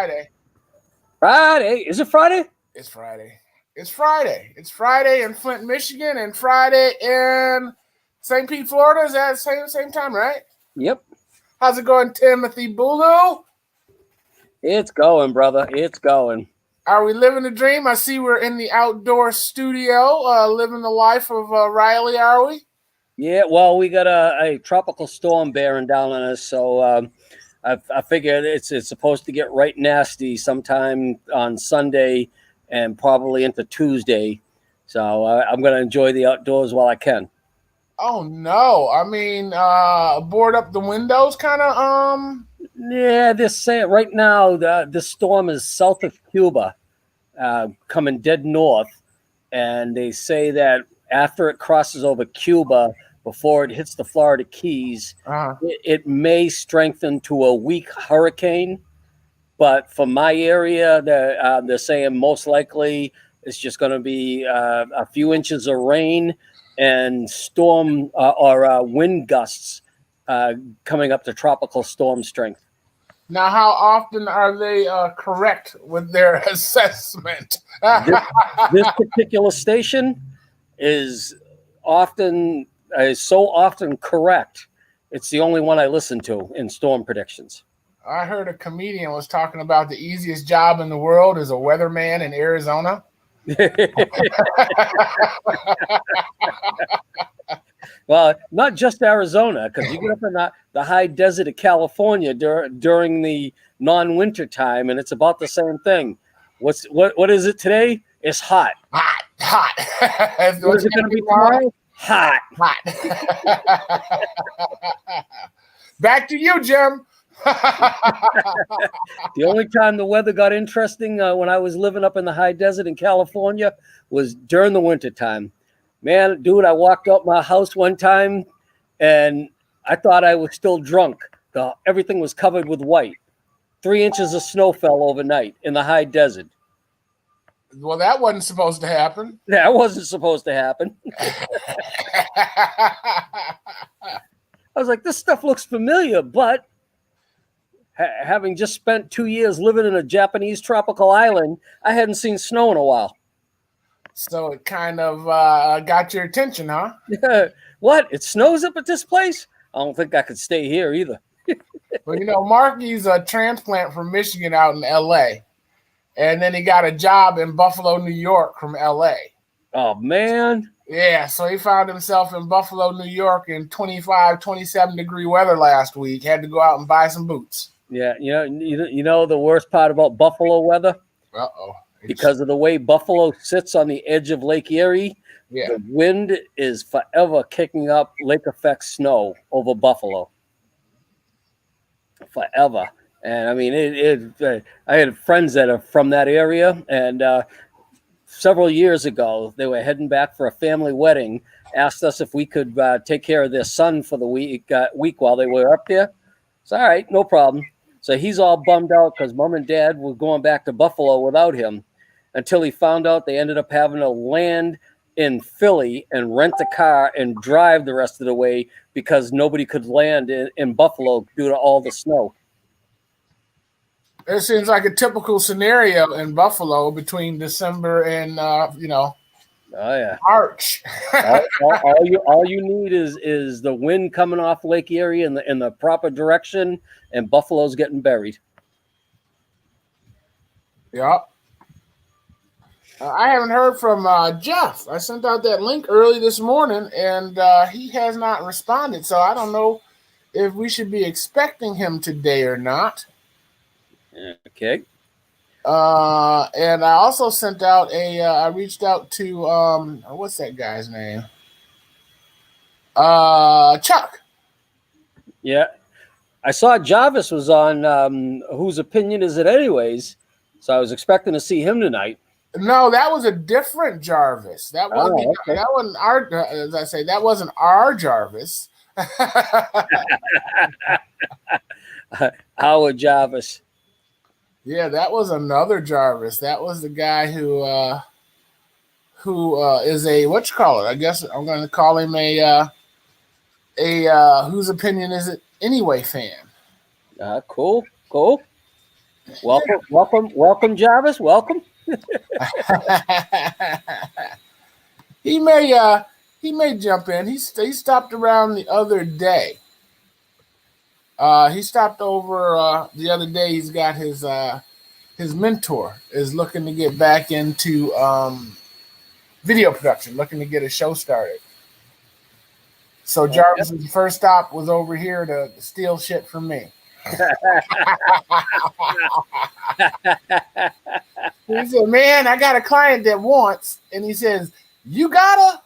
Friday. Friday? Is it Friday? It's Friday. It's Friday. It's Friday in Flint, Michigan, and Friday in St. Pete, Florida. Is that same time, right? Yep. How's it going, Timothy Bulu? It's going, brother. It's going. Are we living the dream? I see we're in the outdoor studio, living the life of Riley, are we? Yeah, well, we got a tropical storm bearing down on us, so I figured it's supposed to get right nasty sometime on Sunday and probably into Tuesday. So I'm going to enjoy the outdoors while I can. Oh, no. I mean, board up the windows kind of, Yeah, they're saying right now the storm is south of Cuba, coming dead north. And they say that after it crosses over Cuba, before it hits the Florida Keys, it may strengthen to a weak hurricane. But for my area, they're saying most likely it's just going to be a few inches of rain and storm or wind gusts coming up to tropical storm strength. Now, how often are they correct with their assessment? This particular station is so often correct. It's the only one I listen to in storm predictions. I heard a comedian was talking about the easiest job in the world is a weatherman in Arizona. Well, not just Arizona, because you get up in the high desert of California during the non-winter time, and it's about the same thing. What is it today? It's hot. Hot. What is it going to be tomorrow? Hot. Back to you, Jim. The only time the weather got interesting when I was living up in the high desert in California was during the winter time. Man, dude, I walked out my house one time and I thought I was still drunk. Everything was covered with white. 3 inches of snow fell overnight in the high desert. Well, that wasn't supposed to happen. That wasn't supposed to happen. I was like, this stuff looks familiar, but having just spent 2 years living in a Japanese tropical island, I hadn't seen snow in a while. So it kind of got your attention, huh? What? It snows up at this place? I don't think I could stay here either. Well, Marky's a transplant from Michigan out in L.A., and then he got a job in Buffalo, New York from L.A. Oh, man. Yeah, so he found himself in Buffalo, New York in 25, 27-degree weather last week. Had to go out and buy some boots. Yeah, you know the worst part about Buffalo weather? Uh-oh. Because of the way Buffalo sits on the edge of Lake Erie, The wind is forever kicking up lake effect snow over Buffalo. Forever. And I mean, I had friends that are from that area, and several years ago, they were heading back for a family wedding, asked us if we could take care of their son for the week while they were up there. It's all right, no problem. So he's all bummed out because mom and dad were going back to Buffalo without him, until he found out they ended up having to land in Philly and rent a car and drive the rest of the way because nobody could land in Buffalo due to all the snow. It seems like a typical scenario in Buffalo between December and Oh yeah, March. all you need is the wind coming off Lake Erie in the proper direction, and Buffalo's getting buried. Yep. I haven't heard from Jeff. I sent out that link early this morning, and he has not responded. So I don't know if we should be expecting him today or not. Okay. And I also sent out I reached out to what's that guy's name? Chuck. Yeah. I saw Jarvis was on Whose Opinion Is It Anyways? So I was expecting to see him tonight. No, that was a different Jarvis. That wasn't that wasn't our as I say, that wasn't our Jarvis. Howard Jarvis. Yeah, that was another Jarvis. That was the guy who is a I guess I'm going to call him a Whose Opinion Is It Anyway fan. Cool. Welcome, Jarvis. Welcome. he may jump in. He stopped around the other day. He stopped over the other day. He's got his mentor is looking to get back into video production, looking to get a show started. So Jarvis's first stop was over here to steal shit from me. He said, "Man, I got a client that wants," and he says, "You gotta,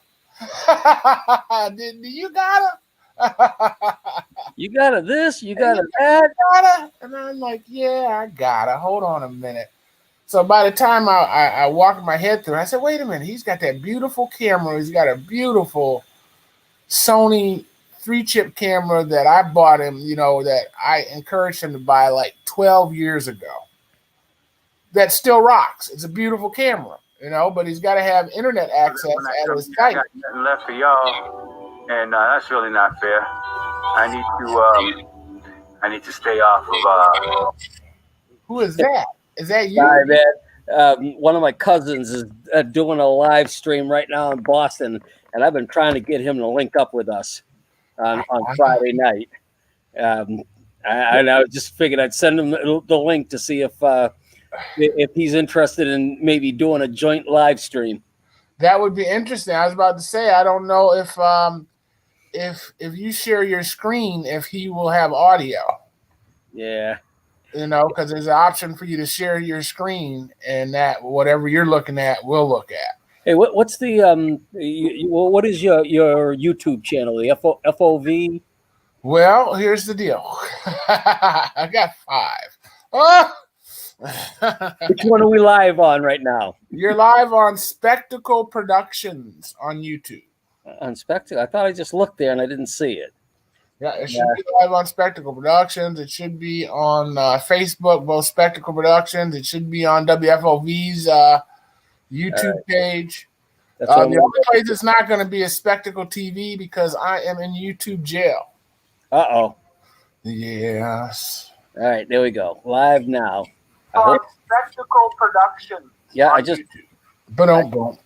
do you gotta, you gotta this, you gotta that, gotta," and I'm like, "Yeah, I gotta." Hold on a minute. So by the time I walked my head through, I said, "Wait a minute, he's got that beautiful camera. He's got a beautiful Sony 3-chip camera that I bought him, that I encouraged him to buy like 12 years ago. That still rocks. It's a beautiful camera, but he's got to have internet access at his site." I got nothing left for y'all, and that's really not fair. I need to stay off of. Who is that? Is that you? Sorry, man. One of my cousins is doing a live stream right now in Boston, and I've been trying to get him to link up with us on Friday night. I just figured I'd send him the link to see if he's interested in maybe doing a joint live stream. That would be interesting. I was about to say, I don't know if you share your screen, if he will have audio. Yeah. Because there's an option for you to share your screen, and that whatever you're looking at, we'll look at. Hey, what's the what is your YouTube channel? The FOV? Well, here's the deal. I got 5. Oh! Which one are we live on right now? You're live on Spectacle Productions on YouTube. On Spectacle? I thought I just looked there and I didn't see it. Yeah, it should be live on Spectacle Productions. It should be on Facebook, both Spectacle Productions. It should be on WFOV's YouTube page. The only place it's not going to be is Spectacle TV because I am in YouTube jail. Uh-oh. Yes. All right, there we go. Live now. Spectacle Productions. Yeah, I just... Boom.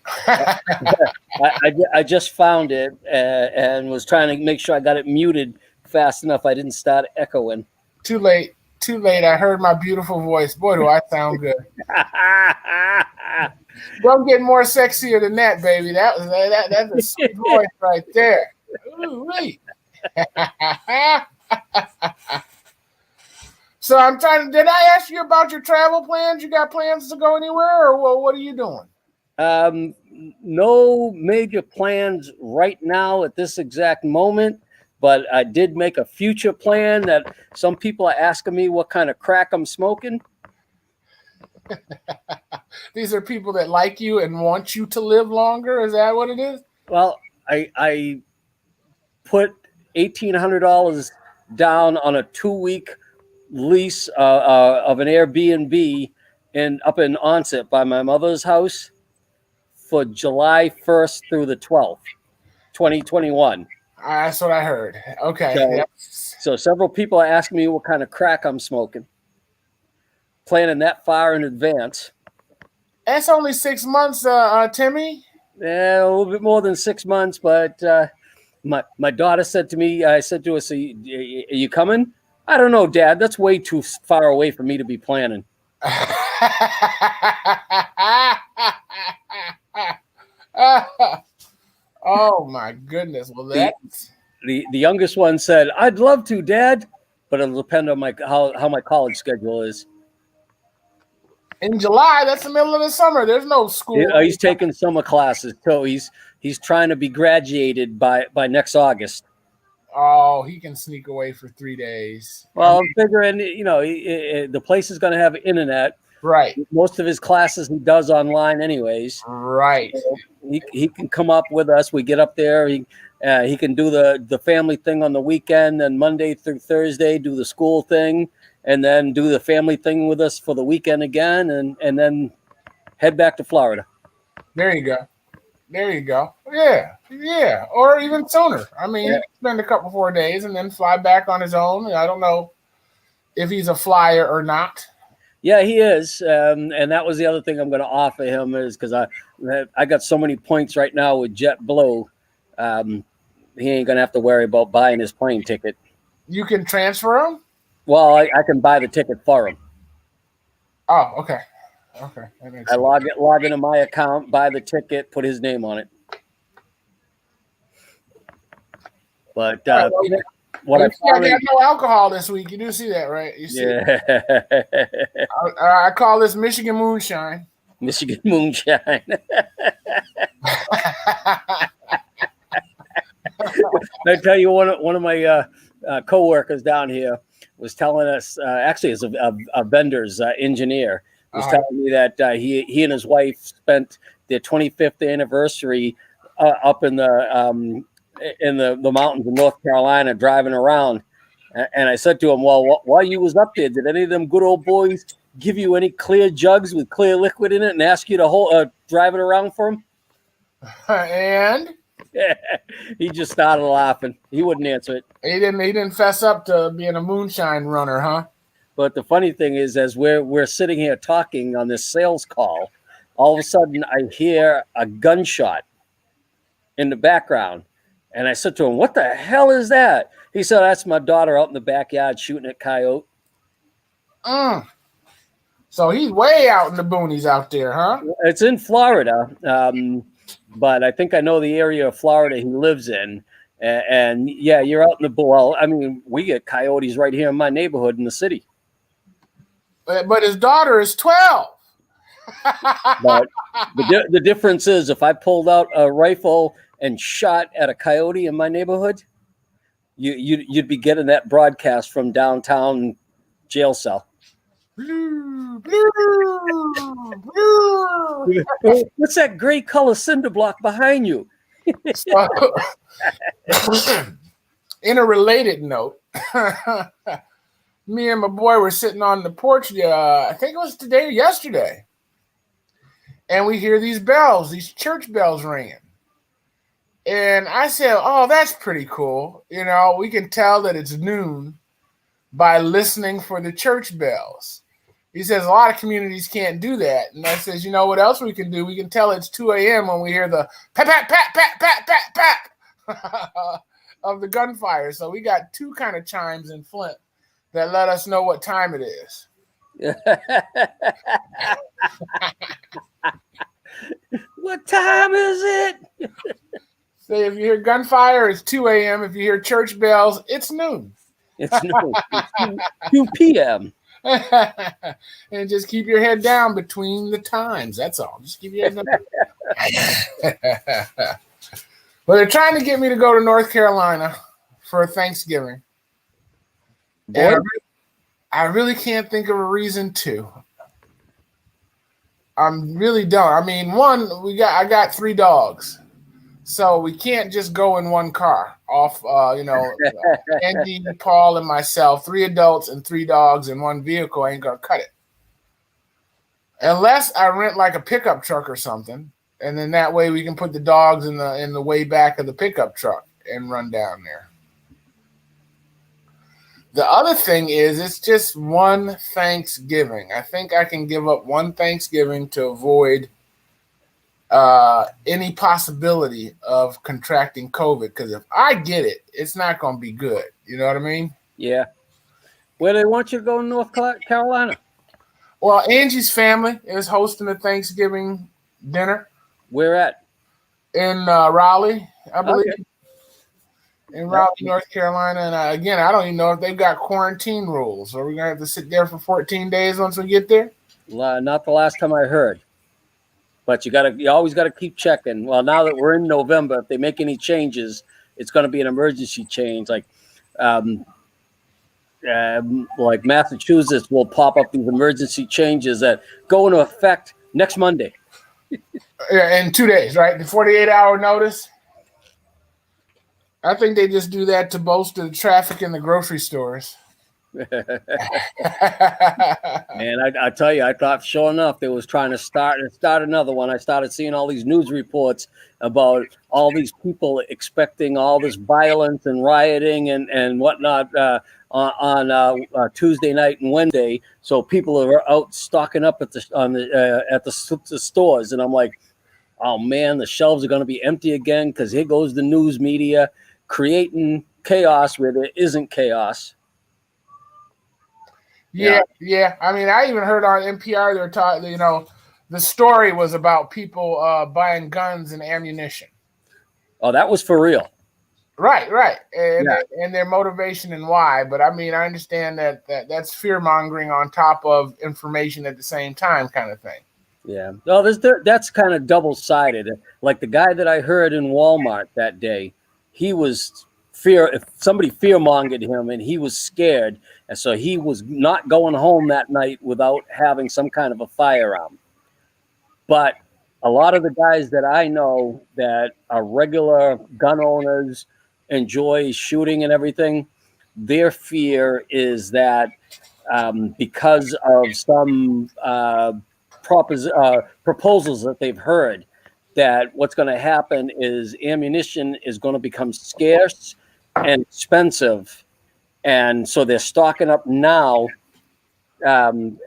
I just found it and was trying to make sure I got it muted fast enough I didn't start echoing. Too late. I heard my beautiful voice. Boy, do I sound good. Don't get more sexier than that, baby. That's a sweet voice right there. Ooh-wee. So I'm did I ask you about your travel plans? You got plans to go anywhere, or what are you doing? No major plans right now at this exact moment, but I did make a future plan that some people are asking me what kind of crack I'm smoking. These are people that like you and want you to live longer. Is that what it is? Well, I put $1,800 down on a 2-week lease of an Airbnb up in Onset by my mother's house for July 1st through the 12th, 2021. That's what I heard. Okay. So several people are asking me what kind of crack I'm smoking. Planning that far in advance. That's only 6 months, Timmy. Yeah, a little bit more than 6 months, but my daughter said to me, I said to her, "So are you coming?" "I don't know, Dad. That's way too far away for me to be planning." Oh my goodness! Well, that's the youngest one said, "I'd love to, Dad, but it'll depend on how my college schedule is." In July, that's the middle of the summer. There's no school. He's taking summer classes, so he's trying to be graduated by next August. Oh, he can sneak away for 3 days. Well, I'm figuring, the place is going to have internet. Right. Most of his classes he does online anyways. Right. So he can come up with us. We get up there. He can do the family thing on the weekend, and Monday through Thursday do the school thing, and then do the family thing with us for the weekend again, and then head back to Florida. There you go. Yeah. Or even sooner. I mean, he can spend a couple 4 days and then fly back on his own. I don't know if he's a flyer or not. Yeah, he is, and that was the other thing I'm going to offer him is because I got so many points right now with JetBlue. He ain't going to have to worry about buying his plane ticket. You can transfer them? Well, I can buy the ticket for him. Oh, okay. Okay. I log into my account, buy the ticket, put his name on it. But what I got no alcohol this week. You do see that, right? You see. Yeah. I call this Michigan moonshine. Michigan moonshine. I tell you, one of my coworkers down here was telling us, actually, as a vendor's engineer, was telling me that he and his wife spent their 25th anniversary up in the mountains of North Carolina driving around. And I said to him, well, while you was up there, did any of them good old boys give you any clear jugs with clear liquid in it and ask you to drive it around for them? And he just started laughing. He wouldn't answer it. He didn't fess up to being a moonshine runner, huh? But the funny thing is, as we're sitting here talking on this sales call, all of a sudden I hear a gunshot in the background. And I said to him, what the hell is that? He said, that's my daughter out in the backyard shooting at coyote. So he's way out in the boonies out there, huh? It's in Florida. But I think I know the area of Florida he lives in. And yeah, you're out in the, well, I mean, we get coyotes right here in my neighborhood in the city. But his daughter is 12. But the difference is if I pulled out a rifle and shot at a coyote in my neighborhood, you'd be getting that broadcast from downtown jail cell. What's that gray color cinder block behind you? So, in a related note, me and my boy were sitting on the porch. I think it was today or yesterday, and we hear these bells, these church bells ringing. And I said, "Oh, that's pretty cool. You know, we can tell that it's noon by listening for the church bells." He says a lot of communities can't do that. And I says, you know what else we can do? We can tell it's 2 a.m. when we hear the pat, pat, pat, pat, pat, pat, pat of the gunfire. So we got two kind of chimes in Flint that let us know what time it is. What time is it? Say if you hear gunfire, it's 2 a.m. If you hear church bells, it's noon. It's noon. It's 2 p.m. And just keep your head down between the times. That's all. Just keep your head down. But they're trying to get me to go to North Carolina for Thanksgiving. And I really can't think of a reason to. I really don't. I mean, I got 3 dogs. So we can't just go in one car off, Andy, Paul, and myself, 3 adults and 3 dogs in one vehicle ain't going to cut it. Unless I rent like a pickup truck or something. And then that way we can put the dogs in the way back of the pickup truck and run down there. The other thing is it's just one Thanksgiving. I think I can give up one Thanksgiving to avoid any possibility of contracting COVID, because if I get it, it's not going to be good. You know what I mean? Yeah. Where they want you to go in North Carolina? Well, Angie's family is hosting a Thanksgiving dinner. Where at? In Raleigh, I believe. Okay. In Raleigh, North Carolina. And again, I don't even know if they've got quarantine rules. Are we going to have to sit there for 14 days once we get there? Not the last time I heard. But you always got to keep checking. Well, now that we're in November, if they make any changes, it's going to be an emergency change. Like Massachusetts will pop up these emergency changes that go into effect next Monday. Yeah, in 2 days, right? The 48-hour notice. I think they just do that to bolster the traffic in the grocery stores. And I tell you, I thought sure enough they was trying to start another one. I started seeing all these news reports about all these people expecting all this violence and rioting and whatnot on Tuesday night and Wednesday. So people are out stocking up at the stores, and I'm like, oh man, the shelves are going to be empty again because here goes the news media creating chaos where there isn't chaos. Yeah. I mean, I even heard on NPR they were talking. The story was about people buying guns and ammunition. Oh, that was for real. Right, and their motivation and why. But I mean, I understand that's fear mongering on top of information at the same time, kind of thing. Yeah, well, that's kind of double sided. Like the guy that I heard in Walmart that day, he was if somebody fear mongered him, and he was scared, and so he was not going home that night without having some kind of a firearm. But a lot of the guys that I know that are regular gun owners, enjoy shooting and everything, their fear is that because of some proposals that they've heard, that what's going to happen is ammunition is going to become scarce and expensive, and so they're stocking up now, and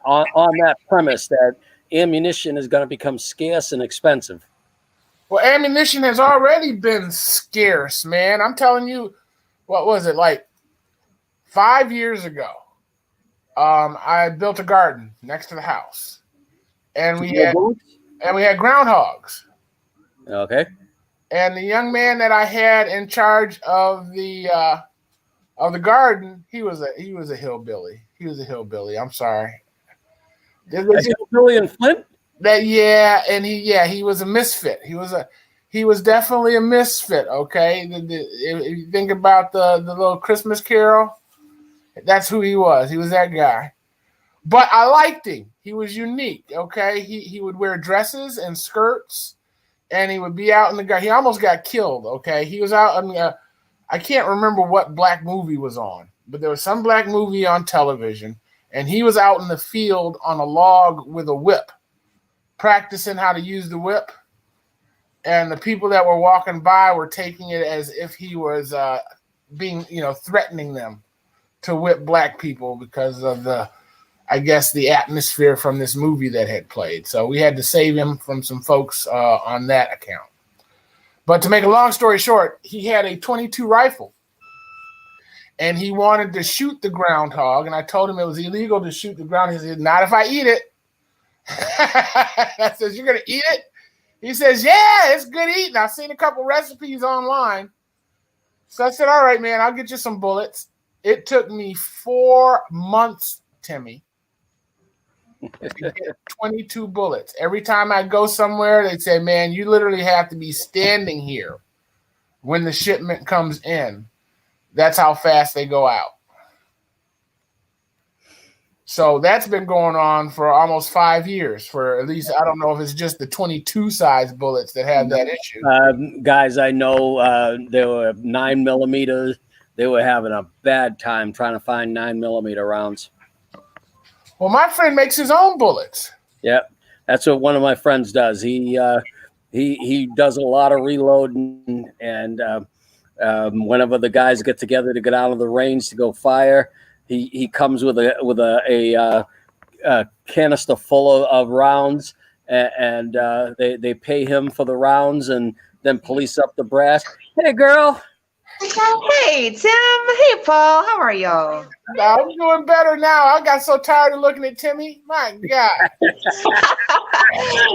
on that premise that ammunition is going to become scarce and expensive. Well, ammunition has already been scarce, man. I'm telling you, what was it, like 5 years ago? I built a garden next to the house, and we had groundhogs. Okay. And the young man that I had in charge of the garden, he was a hillbilly. He was a hillbilly. I'm sorry. A hillbilly in Flint? And he was a misfit. He was definitely a misfit. Okay, if you think about the little Christmas Carol, that's who he was. He was that guy. But I liked him. He was unique. Okay, he would wear dresses and skirts, and he would be out in the garden. He almost got killed. Okay, he was out. I mean, I can't remember what black movie was on, but there was some black movie on television, and he was out in the field on a log with a whip, practicing how to use the whip, and the people that were walking by were taking it as if he was threatening them to whip black people because of the atmosphere from this movie that had played. So we had to save him from some folks on that account. But to make a long story short, he had a .22 rifle, and he wanted to shoot the groundhog, and I told him it was illegal to shoot the groundhog. He said, not if I eat it. I said, you're going to eat it? He says, yeah, it's good eating. I've seen a couple recipes online. So I said, all right, man, I'll get you some bullets. It took me 4 months, Timmy, to get 22 bullets. Every time I go somewhere, they'd say, man, you literally have to be standing here when the shipment comes in. That's how fast they go out. So that's been going on for almost 5 years. For at least, I don't know if it's just the 22 size bullets that have that issue. Guys, I know they were 9mm. They were having a bad time trying to find 9mm rounds. Well, my friend makes his own bullets. Yeah, that's what one of my friends does. He does a lot of reloading, and whenever the guys get together to get out of the range to go fire, he comes with a canister full of rounds, and they pay him for the rounds and then police up the brass. Hey, girl. Hey, Tim. Hey, Paul. How are y'all? I'm doing better now. I got so tired of looking at Timmy. My God.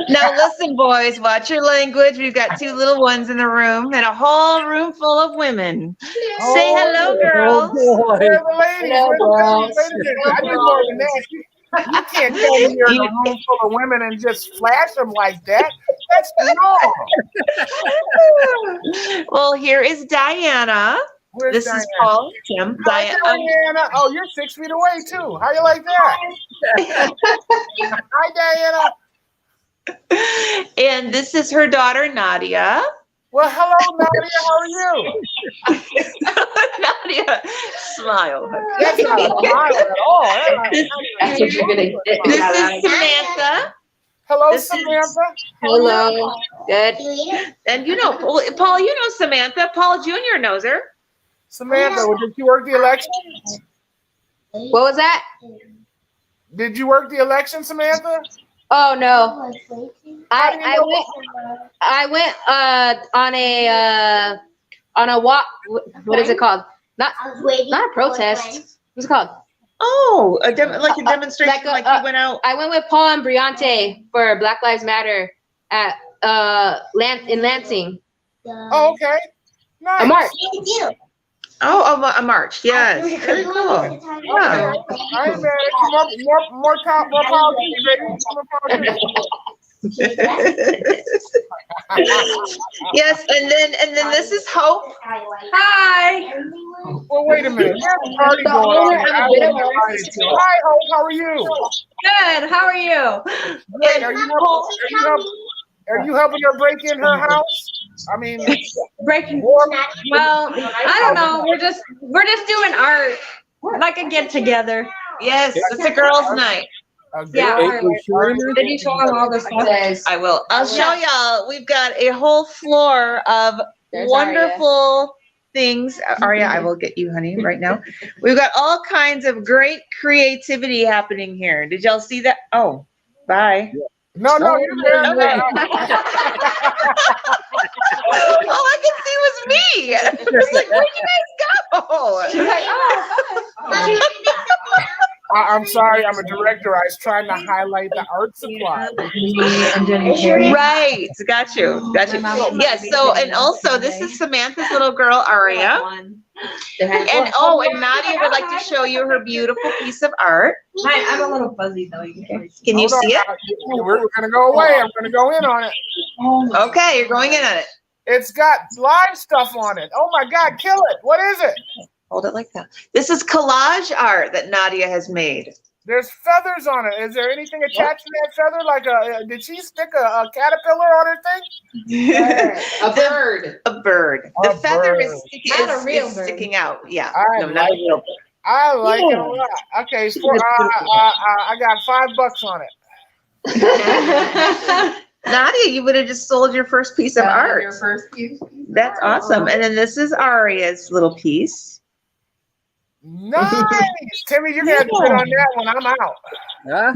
Now, listen, boys, watch your language. We've got 2 little ones in the room and a whole room full of women. Say hello, girls. Where are the ladies? I do more than that. You can't tell me you're in a room full of women and just flash them like that. That's wrong. Well, here is Diana. Where's This is Paul. Tim. Hi, Diana. Oh, you're 6 feet away, too. How you like that? Hi, Diana. And this is her daughter, Nadia. Well, hello, Nadia. How are you? Nadia, smile. That's not a smile at all. That's what you're gonna get. This is Samantha. Hello, This is- Samantha. Hello. Good. And you know, Paul, you know Samantha. Paul Jr. knows her. Samantha, did you work the election? What was that? Did you work the election, Samantha? Oh no. I went on a walk. What is it called? Not a protest. What's it called? Oh, like a demonstration, you went out. I went with Paul and Briante for Black Lives Matter at in Lansing. Oh, okay. Nice. A march. Oh, a march. Yes. Very cool. Yeah. I ain't mad at you. More power to you, baby. More power to you. Yes, and then this is Hope. Hi. Well, wait a minute. There's a party going on. I wasn't invited to. Hi, Hope. How are you? Good. How are you? Great. Are you helping her break in her house? I mean, Breaking. Well, I don't know. We're just doing art, like a get together. Yes, it's a girls' night. Yeah. Did you show them all the stuff? I will. I'll show y'all. We've got a whole floor of There's wonderful things. Aria, I will get you, honey, right now. We've got all kinds of great creativity happening here. Did y'all see that? Oh, bye. No, you're there. Okay. All I could see was me. It's like, where'd you guys go? She's like, I'm sorry. I'm a director. I was trying to highlight the art supply. Right. Got you. Yes. So, and also, this is Samantha's little girl, Aria. And Nadia would like to show you her beautiful piece of art. I'm a little fuzzy though. Can you see it? We're going to go away. I'm going to go in on it. Okay, you're going in on it. It's got live stuff on it. Oh my God, kill it. What is it? Hold it like that. This is collage art that Nadia has made. There's feathers on it. Is there anything attached to that feather? Like did she stick a caterpillar on her thing? A bird. A bird. The feather is Not a real bird. sticking out. Yeah. I Not a real bird. I like it a lot. Okay, so, I got $5 on it. Nadia, you would have just sold your first piece of art. Your first piece. That's awesome. And then this is Aria's little piece. Nice, Timmy. You're gonna have to sit on that one. I'm out. Huh?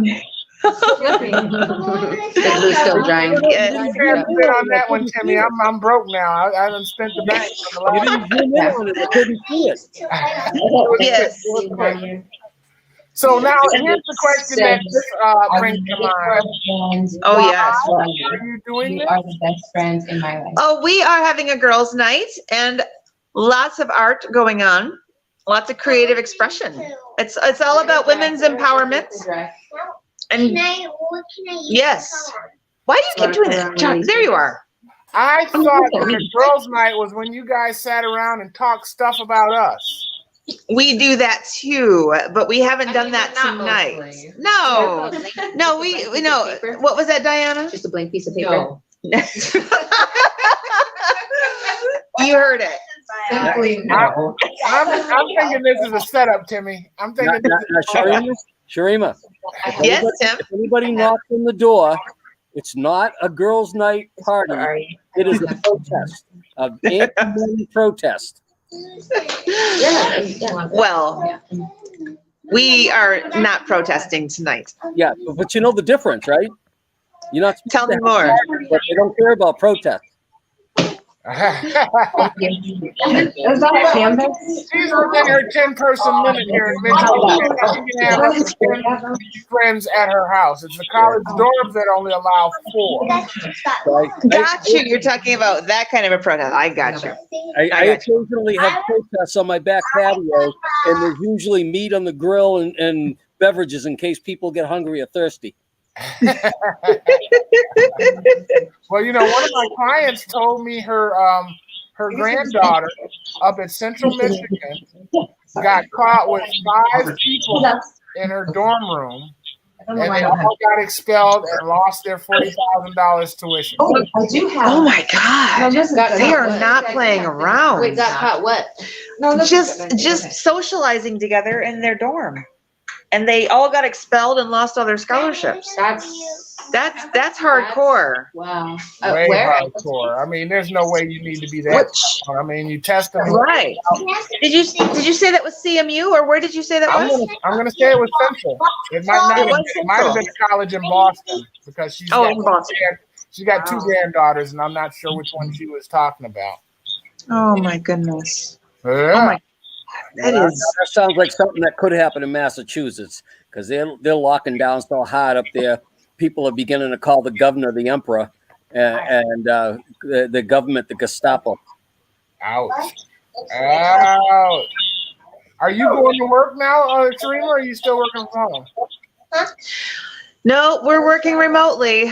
It's still drying. You're gonna have to sit on that one, Timmy. I'm broke now. I haven't spent the bank. You didn't zoom in on it. I couldn't see it. Yes. So now here's the question that brings to mind. Oh, yes. Are you doing You this? are the best friends in my life. Oh, we are having a girls' night and lots of art going on. Lots of creative expression. It's all about women's empowerment. And yes. Why do you keep doing that? John, there you are. I thought that the girls' night was when you guys sat around and talked stuff about us. We do that too, but we haven't done that not tonight. mostly. No, we no. What was that, Diana? Just a blank piece of paper. No. You heard it. Simply no. I'm thinking this is a setup, Timmy. I'm thinking this is a setup. Sharima, Yes, Tim. if anybody knocks on the door, it's not a girls' night party. It is a protest, an anti-women protest. Well, we are not protesting tonight. Yeah, but you know the difference, right? You're not supposed Tell to me more. have parties, but they don't care about protests. Is that a canvas? She's within her 10-person limit here in Mitchell. She can have up to 10 friends at her house. It's the college dorms that only allow 4. Got you. You're talking about that kind of a protest. I got you. I occasionally have protests on my back patio, and there's usually meat on the grill and beverages in case people get hungry or thirsty. Well, you know, one of my clients told me her granddaughter up at Central Michigan got caught with 5 people in her dorm room and they all got expelled and lost their $40,000 tuition. Oh, I do have. Oh my God. Got They are caught not what? playing around. Wait, got caught what? No, that's Just socializing together in their dorm. And they all got expelled and lost all their scholarships. That's hardcore. Wow. Way Where? hardcore. I mean, there's no way you need to be that. I mean, you test them. Right. Did you say that was CMU, or where did you say that was? I'm gonna say it was Central. It might have been a college in Boston because she's in Boston. She's got two granddaughters, and I'm not sure which one she was talking about. Oh my goodness. Yeah. Oh my. That sounds like something that could happen in Massachusetts because they're locking down so hard up there. People are beginning to call the governor the emperor and the government the Gestapo. Ouch. Ouch. Are you going to work now, Tarima, or are you still working from home? No, we're working remotely.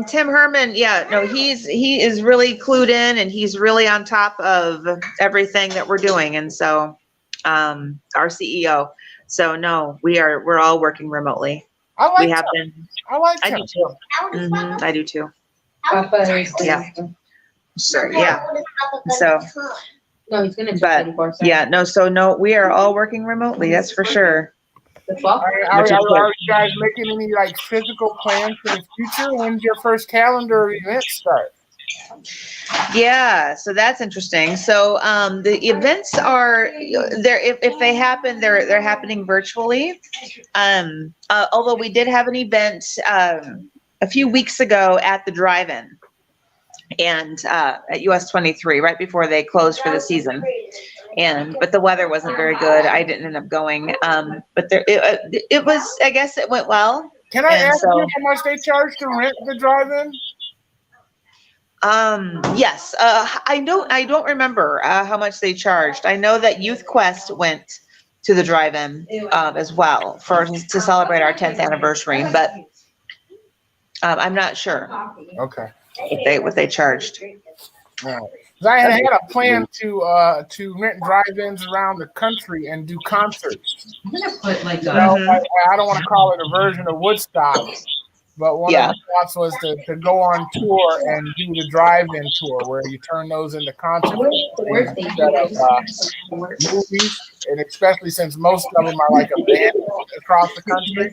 Tim Herman, he is really clued in and he's really on top of everything that we're doing. And so, our CEO. So no, we're all working remotely. I like we have Tim. been. I like I Tim. do too. I do too. Yeah. Sure. Yeah. So, No, he's gonna. So no, we are all working remotely. That's for sure. Are you guys making any like physical plans for the future? When's your first calendar event start? Yeah, so that's interesting. So the events are there. If they happen, they're happening virtually. Although we did have an event a few weeks ago at the drive-in and at US 23, right before they closed for the season. But the weather wasn't very good. I didn't end up going. But it was. I guess it went well. Can I ask you how much they charge to rent the drive-in? Yes. I don't remember how much they charged. I know that Youth Quest went to the drive-in as well to celebrate our 10th anniversary, but I'm not sure. Okay. What they charged. Right. I had a plan to rent drive-ins around the country and do concerts. I'm gonna put like I don't want to call it a version of Woodstock, but one of the thoughts was to go on tour and do the drive-in tour where you turn those into concerts instead of movies, and especially since most of them are like a band across the country. They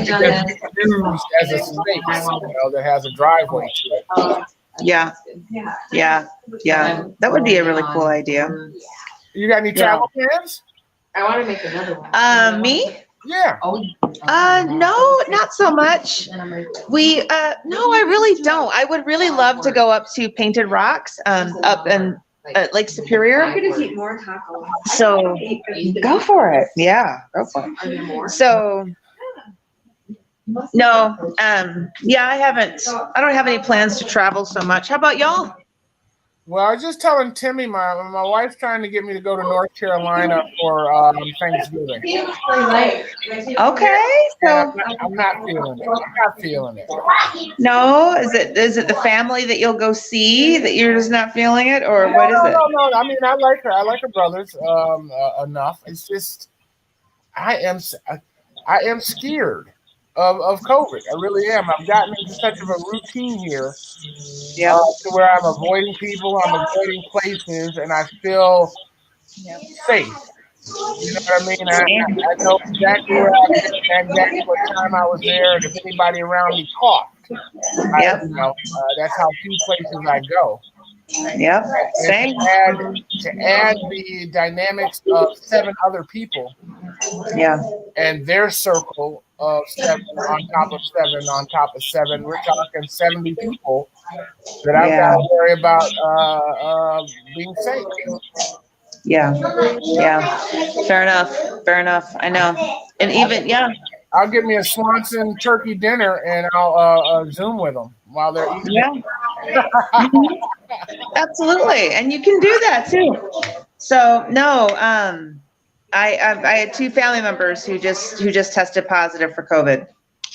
can just be used as a space, that has a driveway to it. Yeah. That would be a really cool idea. You got any travel plans? I want to make another one. Me? Yeah. No, not so much. No, I really don't. I would really love to go up to Painted Rocks, up in Lake Superior. I'm gonna eat more tacos. So go for it. Yeah, go for it. So no, I haven't. I don't have any plans to travel so much. How about y'all? Well, I was just telling Timmy, my wife's trying to get me to go to North Carolina for Thanksgiving. Okay, so I'm not feeling it. No, is it the family that you'll go see that you're just not feeling it, or what is it? No. I mean, I like her. I like her brothers enough. It's just I am scared of COVID. I really am. I've gotten into such of a routine here, to where I'm avoiding people, I'm avoiding places, and I feel safe. You know what I mean? I know exactly where I've been, exactly what time I was there, and if anybody around me coughed. That's how few places I go. Yep. Same. To add the dynamics of 7 other people. Yeah. And their circle of 7 on top of 7 on top of 7. We're talking 70 people that I've got to worry about being safe. Yeah. Fair enough. I know. And even, I'll give me a Swanson turkey dinner and I'll Zoom with them while they're eating. Yeah. Absolutely. And you can do that too. So no, I had 2 family members who just tested positive for COVID.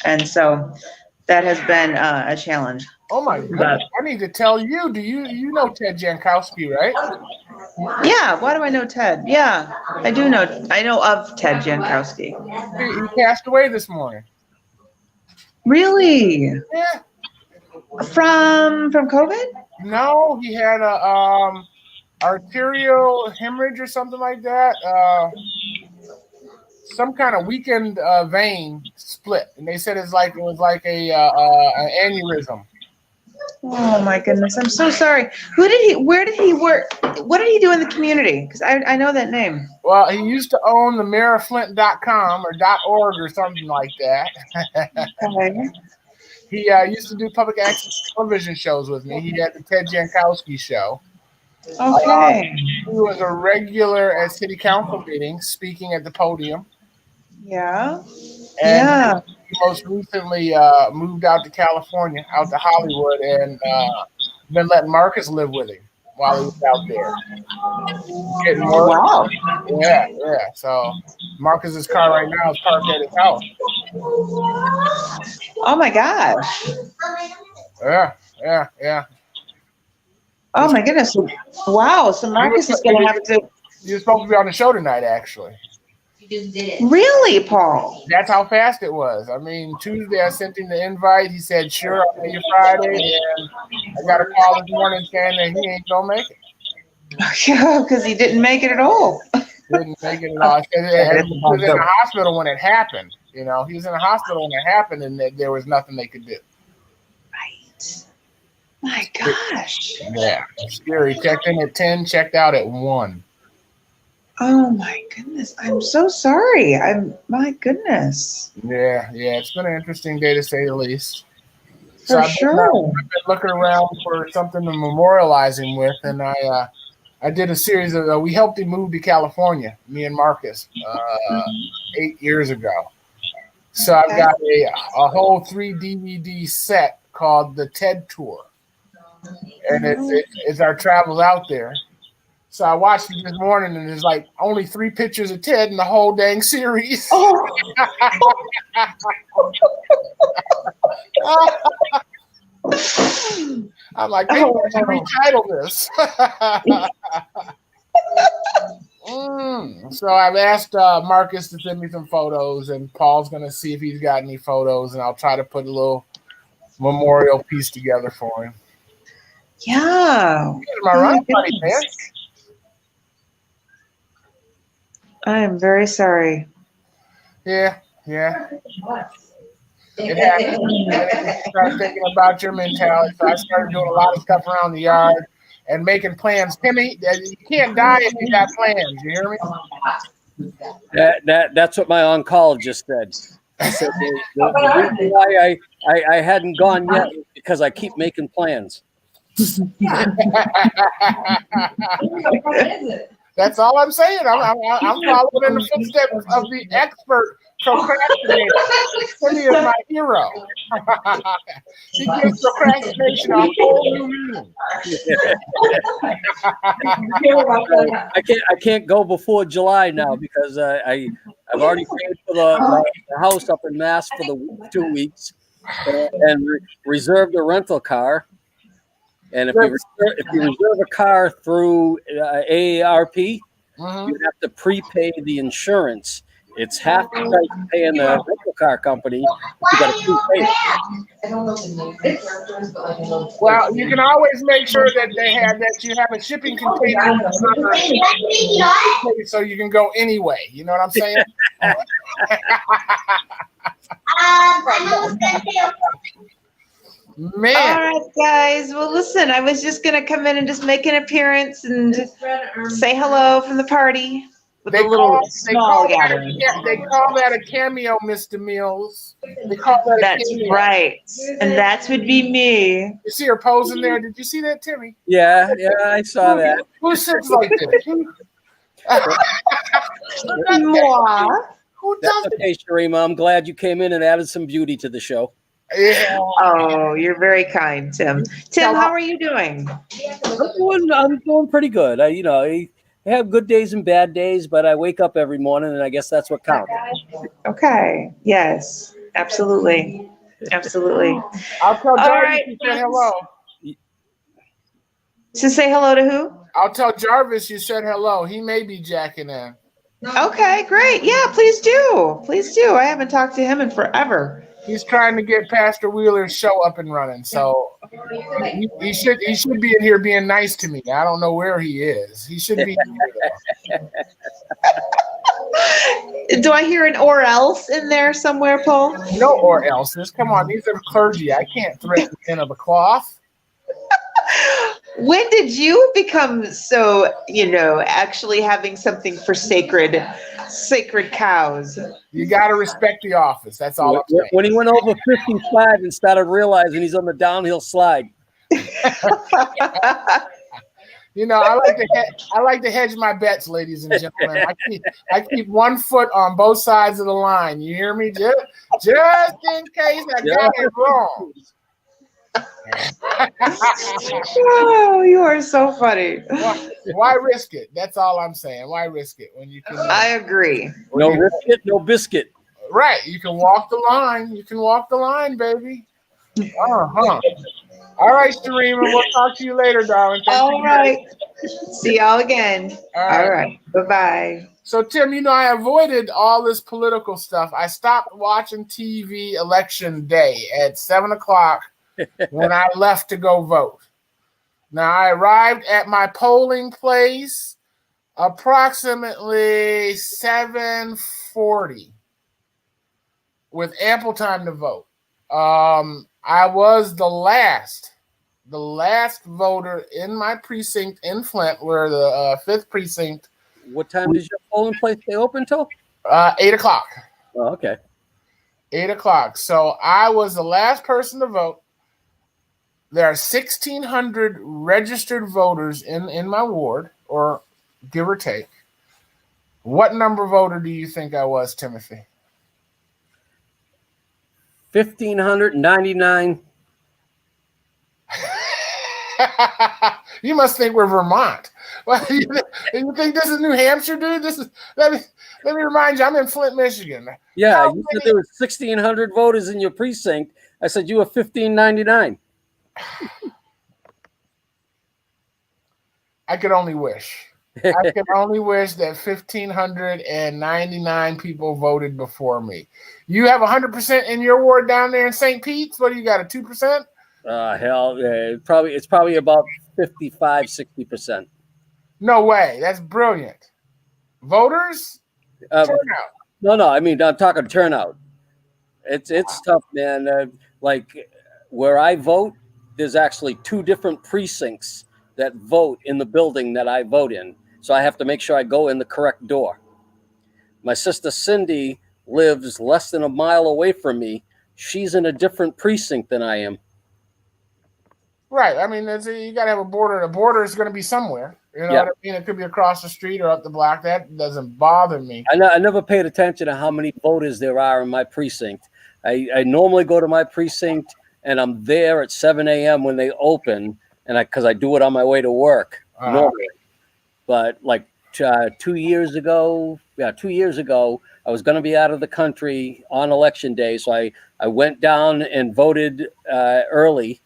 And so that has been a challenge. Oh my goodness! I need to tell you. Do you know Ted Jankowski, right? Yeah. Why do I know Ted? Yeah, I do know. I know of Ted Jankowski. He passed away this morning. Really? Yeah. From COVID? No, he had a arterial hemorrhage or something like that. Some kind of weakened vein split, and they said it was like a an aneurysm. Oh my goodness, I'm so sorry. Where did he work? What did he do in the community? Because I know that name. Well, he used to own the mayoroflint.com or .org or something like that. Okay. He used to do public access television shows with me. He had the Ted Jankowski show. Okay. He was a regular at city council meetings, speaking at the podium. Yeah. And Yeah. he most recently moved out to California, out to Hollywood, and been letting Marcus live with him while he was out there. Getting work. Wow. Yeah. So Marcus's car right now is parked at his house. Oh my gosh. Yeah. Oh my goodness. Wow. So Marcus is going to have to. You're supposed to be on the show tonight, actually. You just did it. Really, Paul? That's how fast it was. I mean, Tuesday I sent him the invite. He said, "Sure, I'll see you Friday." And I got a call this morning saying that he ain't gonna make it. Yeah, because he didn't make it at all. Didn't make it at all. He was in the hospital when it happened. He was in the hospital when it happened, and there was nothing they could do. Right. My gosh. Yeah, scary. Checked in at 10, checked out at 1. Oh my goodness. I'm so sorry. My goodness. Yeah. It's been an interesting day to say the least. For I've sure. been looking around for something to memorialize him with, and I did a series of. We helped him move to California, me and Marcus, 8 years ago. So I've got a whole 3 DVD set called the TED Tour, and it's our travels out there. So I watched it this morning, and there's like only 3 pictures of Ted in the whole dang series. Oh. I'm like, maybe I should retitle this. So I've asked Marcus to send me some photos, and Paul's going to see if he's got any photos, and I'll try to put a little memorial piece together for him. Yeah. Am I right, buddy, man? I am very sorry. Yeah. It happened. I started thinking about your mentality, so I started doing a lot of stuff around the yard and making plans. Timmy, you can't die if you got plans. You hear me? That's what my oncologist said. I said the reason why I hadn't gone yet was because I keep making plans. That's all I'm saying. I'm following in the footsteps of the expert procrastinator. Timmy is my hero. He gives procrastination a whole new meaning. I can't go before July now because I've already paid for the house up in Mass for the 2 weeks and reserved a rental car. And if you reserve a car through AARP, you have to prepay the insurance. It's half the price of paying the rental car company. You got to prepay. Well, you can always make sure that you have a shipping container so you can go anyway. You know what I'm saying? Man. All right, guys. Well, listen, I was just going to come in and just make an appearance and say hello from the party. They call that a cameo, Mr. Mills. They call that That's cameo. Right. And that would be me. You see her posing there? Did you see that, Timmy? Yeah, I saw that. Who sits like this? Moi. Who does That's okay, Sharima. I'm glad you came in and added some beauty to the show. Yeah. Oh, you're very kind, Tim. Tim, how are you doing? I'm doing pretty good. I have good days and bad days, but I wake up every morning, and I guess that's what counts. Okay. Yes, absolutely. Absolutely. I'll tell All Jarvis right, you said hello. To say hello to who? I'll tell Jarvis you said hello. He may be jacking in. Okay, great. Yeah, please do. Please do. I haven't talked to him in forever. He's trying to get Pastor Wheeler's show up and running, so he should be in here being nice to me. I don't know where he is. He should be in here though. Do I hear an or else in there somewhere, Paul? No or else's. Come on, these are clergy. I can't threaten the end of a cloth. When did you become so, actually having something for sacred cows? You got to respect the office. That's all I'm saying. When he went over 55 and started realizing he's on the downhill slide. I like to hedge my bets, ladies and gentlemen. I keep 1 foot on both sides of the line. You hear me? Just in case I got it wrong. Oh, you are so funny. Why risk it? That's all I'm saying. Why risk it when you can? I agree. No risk it, no biscuit. Right. You can walk the line. You can walk the line, baby. Uh-huh. All right, Sharima. We'll talk to you later, darling. All right. See y'all again. All right. Bye-bye. So, Tim, I avoided all this political stuff. I stopped watching TV election day at 7 o'clock when I left to go vote. Now, I arrived at my polling place approximately 7:40 with ample time to vote. I was the last voter in my precinct in Flint, where the 5th precinct. What time does your polling place stay open till? 8 o'clock. Oh, okay. 8 o'clock. So I was the last person to vote. There are 1,600 registered voters in my ward, or give or take. What number voter do you think I was, Timothy? 1,599. You must think we're Vermont. Well, you think this is New Hampshire, dude? Let me remind you, I'm in Flint, Michigan. Yeah, you said there was 1,600 voters in your precinct. I said you were 1,599. I could only wish. I could only wish that 1,599 people voted before me. You have 100% in your ward down there in St. Pete's? What do you got, a 2%? Hell, yeah, it's probably about 55, 60%. No way. That's brilliant. Voters? Turnout. No. I mean, I'm talking turnout. It's tough, man. Like where I vote, there's actually 2 different precincts that vote in the building that I vote in. So I have to make sure I go in the correct door. My sister Cindy lives less than a mile away from me. She's in a different precinct than I am. Right. I mean, you got to have a border. The border is going to be somewhere. You know what I mean? It could be across the street or up the block. That doesn't bother me. I never paid attention to how many voters there are in my precinct. I normally go to my precinct and I'm there at 7 a.m. when they open, and because I do it on my way to work normally. But like 2 years ago, I was going to be out of the country on election day, so I went down and voted early.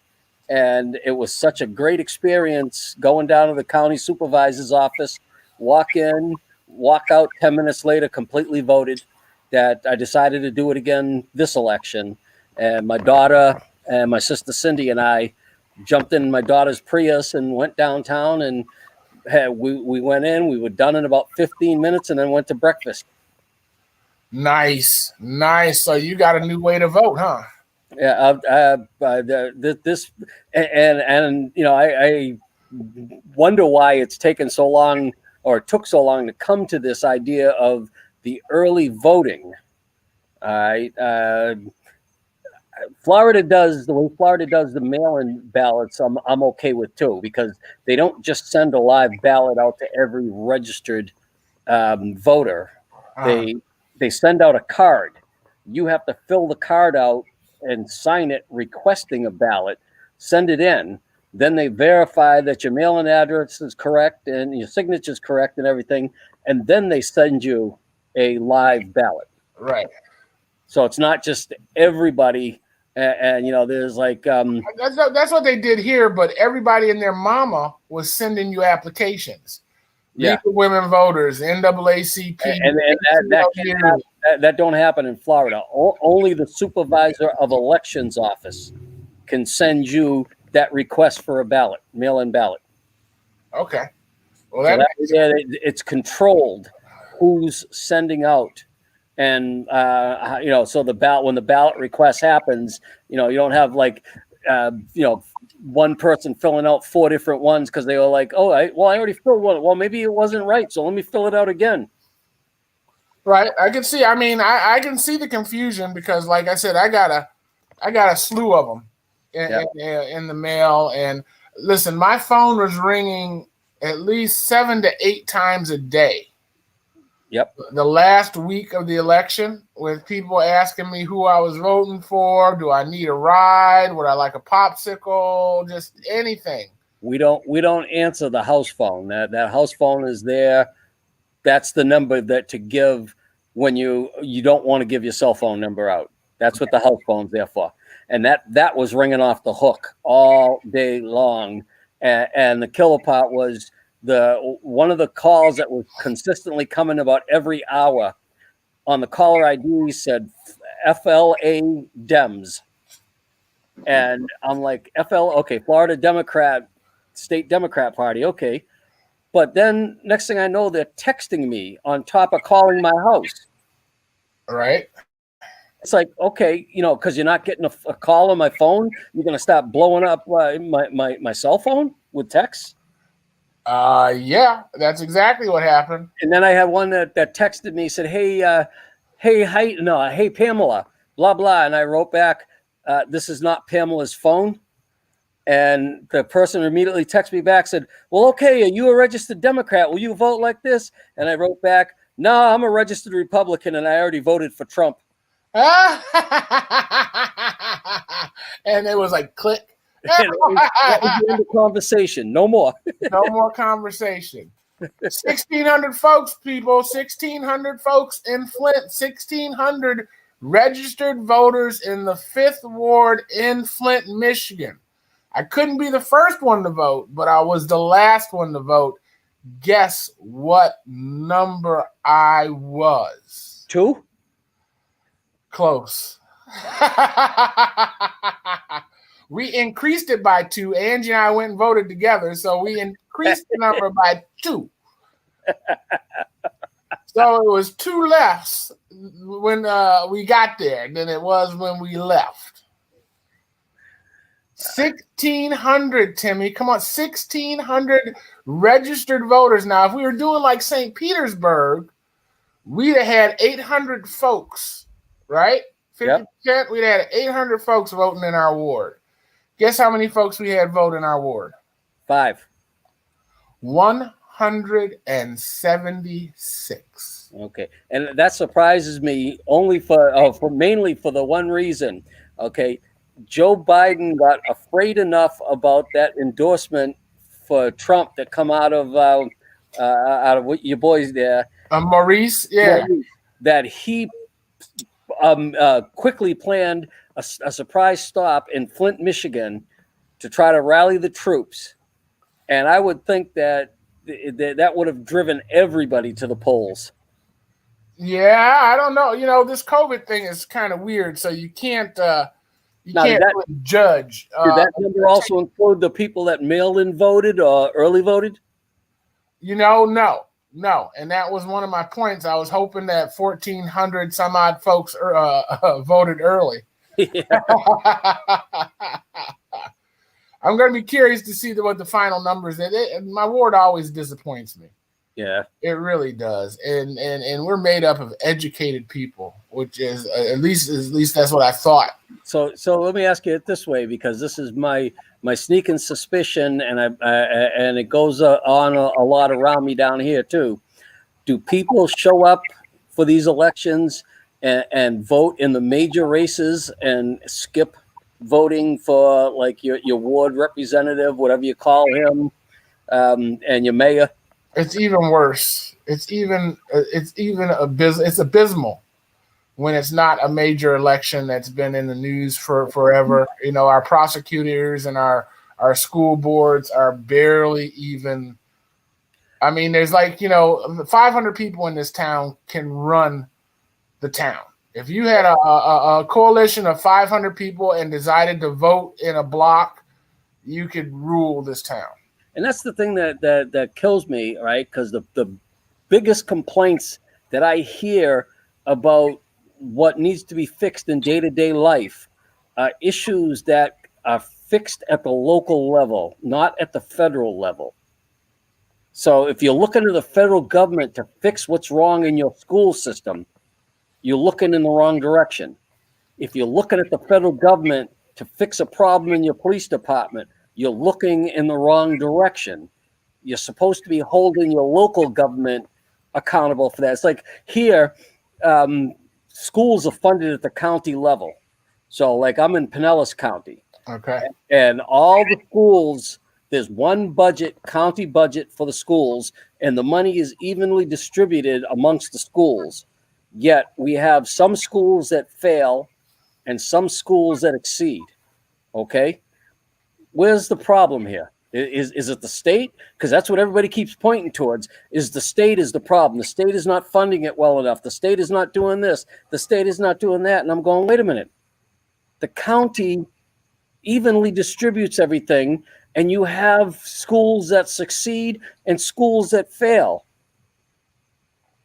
And it was such a great experience going down to the county supervisor's office, walk in, walk out 10 minutes later, completely voted, that I decided to do it again this election. And my daughter and my sister Cindy and I jumped in my daughter's Prius and went downtown, and we went in. We were done in about 15 minutes and then went to breakfast. Nice. So you got a new way to vote, huh? Yeah, I wonder why it's taken so long, or it took so long to come to this idea of the early voting. Florida does the mail-in ballots. I'm okay with too, because they don't just send a live ballot out to every registered voter. They send out a card. You have to fill the card out and sign it requesting a ballot, send it in. Then they verify that your mail-in address is correct and your signature is correct and everything. And then they send you a live ballot. Right. So it's not just everybody and there's like That's what they did here, but everybody and their mama was sending you applications. Yeah. League of Women Voters, NAACP, and that don't happen in Florida. Only the supervisor of elections office can send you that request for a ballot, mail-in ballot. Okay. Well, it's controlled who's sending out, and so when the ballot request happens, you don't have like one person filling out 4 different ones because they were like, oh, I already filled one. Well, maybe it wasn't right, so let me fill it out again. Right. I can see. I mean, I can see the confusion because, like I said, I got a slew of them in the mail. And listen, my phone was ringing at least 7 to 8 times a day. Yep. The last week of the election, with people asking me who I was voting for, do I need a ride, would I like a popsicle, just anything. We don't answer the house phone. That house phone is there. That's the number to give when you don't want to give your cell phone number out. That's what the house phone's there for. And that was ringing off the hook all day long. And the killer part was one of the calls that was consistently coming about every hour on the caller ID said FLA Dems. And I'm like, okay, Florida Democrat, State Democrat Party, okay. But then next thing I know, they're texting me on top of calling my house. All right. It's like, okay, because you're not getting a call on my phone, you're going to stop blowing up my cell phone with texts? Yeah, that's exactly what happened. And then I had one that texted me, said, hey, Pamela, blah, blah. And I wrote back, this is not Pamela's phone. And the person immediately texted me back, said, well, okay, are you a registered Democrat? Will you vote like this? And I wrote back, no, I'm a registered Republican, and I already voted for Trump. And it was like, click. That was the end of conversation. No more. No more conversation. 1,600 folks, people. 1,600 folks in Flint. 1,600 registered voters in the 5th Ward in Flint, Michigan. I couldn't be the first one to vote, but I was the last one to vote. Guess what number I was? 2? Close. We increased it by 2. Angie and I went and voted together, so we increased the number by 2. So it was 2 less when we got there than it was when we left. 1,600, Timmy. Come on, 1,600 registered voters. Now, if we were doing like St. Petersburg, we'd have had 800 folks, right? 50%, yep. We'd have had 800 folks voting in our ward. Guess how many folks we had vote in our ward? 5. 176. Okay, and that surprises me only mainly for the one reason. Okay, Joe Biden got afraid enough about that endorsement for Trump that come out of your boys there, Maurice, yeah, that he quickly planned a surprise stop in Flint, Michigan, to try to rally the troops, and I would think that would have driven everybody to the polls. Yeah, I don't know. This COVID thing is kind of weird, so you can't really judge. Did that number also include the people that mail-in voted or early voted? No. And that was one of my points. I was hoping that 1,400 some odd folks voted early. Yeah. I'm going to be curious to see what the final numbers are. My ward always disappoints me. Yeah, it really does. And we're made up of educated people, which is at least that's what I thought. So let me ask you it this way, because this is my sneaking suspicion, and and it goes on a lot around me down here too. Do people show up for these elections and vote in the major races and skip voting for like your ward representative, whatever you call him, and your mayor? It's even worse. It's abysmal. when it's not a major election that's been in the news for forever. You know, our prosecutors and our school boards are barely even. I mean, there's like, 500 people in this town can run the town. If you had a coalition of 500 people and decided to vote in a block, you could rule this town. And that's the thing that kills me, right? Because the biggest complaints that I hear about what needs to be fixed in day-to-day life are issues that are fixed at the local level, not at the federal level. So if you're looking to the federal government to fix what's wrong in your school system, you're looking in the wrong direction. If you're looking at the federal government to fix a problem in your police department, you're looking in the wrong direction. You're supposed to be holding your local government accountable for that. It's like here, schools are funded at the county level. So like I'm in Pinellas County. Okay. And all the schools, there's one budget, county budget for the schools, and the money is evenly distributed amongst the schools. Yet we have some schools that fail and some schools that exceed. Okay? Where's the problem here? Is it the state? Because that's what everybody keeps pointing towards, is the state is the problem. The state is not funding it well enough. The state is not doing this. The state is not doing that. And I'm going, wait a minute. The county evenly distributes everything, and you have schools that succeed and schools that fail.